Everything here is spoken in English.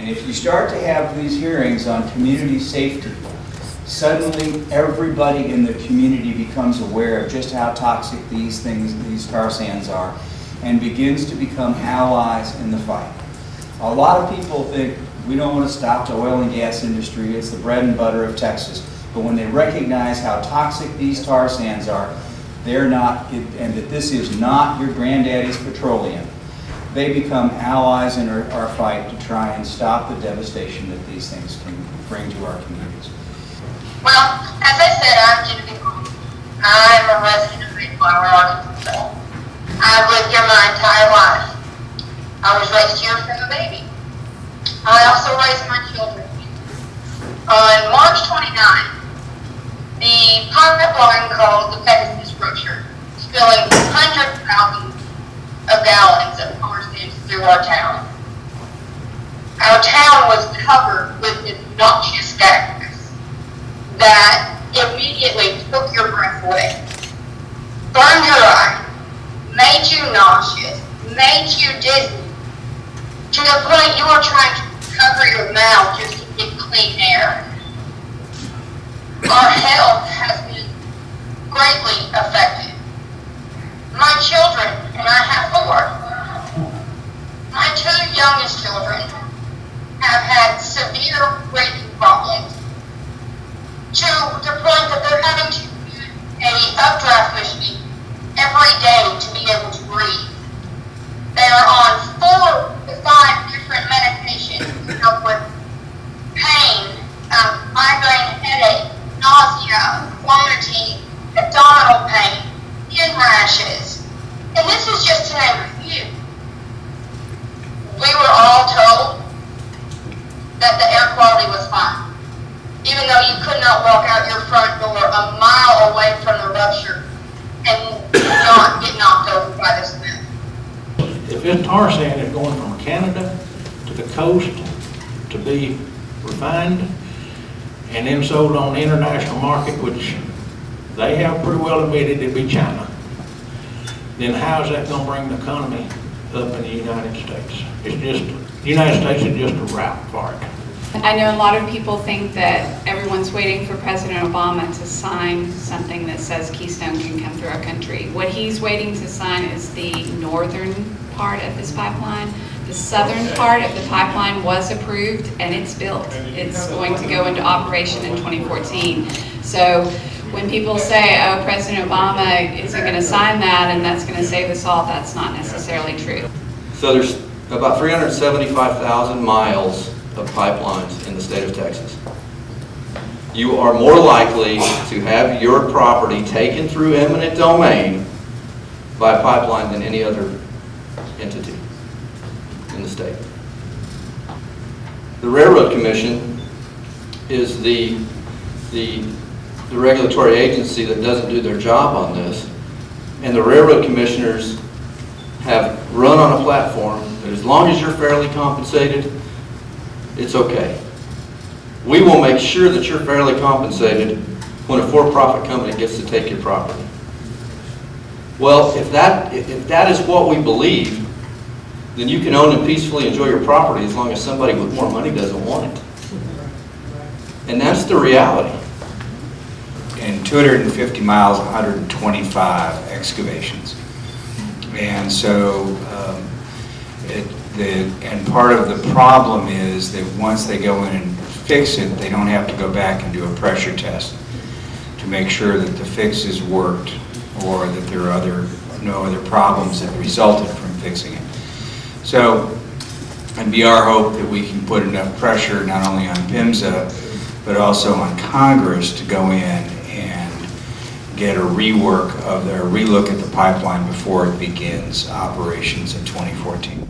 And if you start to have these hearings on community safety, suddenly everybody in the community becomes aware of just how toxic these tar sands are, and begins to become allies in the fight. A lot of people think we don't want to stop the oil and gas industry, it's the bread and butter of Texas. But when they recognize how toxic these tar sands are, they're not, and that this is not your granddaddy's petroleum, they become allies in our fight to try and stop the devastation that these things can bring to our communities. Well, as I said, I'm Jimmy Hall. I'm a resident of Mayflower, Arkansas. I've lived here my entire life. I was raised here from a baby. I also raised my children here. On March 29th, the pipeline called the Pegasus Rupture, spilling hundreds of thousands of gallons of tar sands through our town. Our town was covered with this noxious gas that immediately took your breath away, burned your eye, made you nauseous, made you dizzy, to the point you were trying to cover your mouth just to get clean air. Our health has been greatly affected. My children, and I have 4, my 2 youngest children have had severe breathing problems to the point that they're having to use a updraft machine every day to be able to breathe. They are on 4 to 5 different medications to help with pain, migraine headache, nausea, vomiting, abdominal pain, skin rashes. And this is just to name a few. We were all told that the air quality was fine, even though you could not walk out your front door a mile away from the rupture and not get knocked over by the smell. If this tar sand is going from Canada to the coast to be refined and then sold on the international market, which they have pretty well admitted to be China, then how is that going to bring the economy up in the United States? It's just, the United States is just a route for it. I know a lot of people think that everyone's waiting for President Obama to sign something that says Keystone can come through our country. What he's waiting to sign is the northern part of this pipeline. The southern part of the pipeline was approved and it's built. It's going to go into operation in 2014. So when people say, oh, President Obama isn't going to sign that and that's going to save us all, that's not necessarily true. So there's about 375,000 miles of pipelines in the state of Texas. You are more likely to have your property taken through eminent domain by a pipeline than any other entity in the state. The Railroad Commission is the regulatory agency that doesn't do their job on this, and the railroad commissioners have run on a platform that as long as you're fairly compensated, it's okay. We will make sure that you're fairly compensated when a for-profit company gets to take your property. Well, if that is what we believe, then you can own and peacefully enjoy your property as long as somebody with more money doesn't want it. And that's the reality. In 250 miles, 125 excavations. And so, and part of the problem is that once they go in and fix it, they don't have to go back and do a pressure test to make sure that the fix has worked or that there are no other problems that resulted from fixing it. So, it'd be our hope that we can put enough pressure not only on PHMSA, but also on Congress to go in and get a rework of their relook at the pipeline before it begins operations in 2014.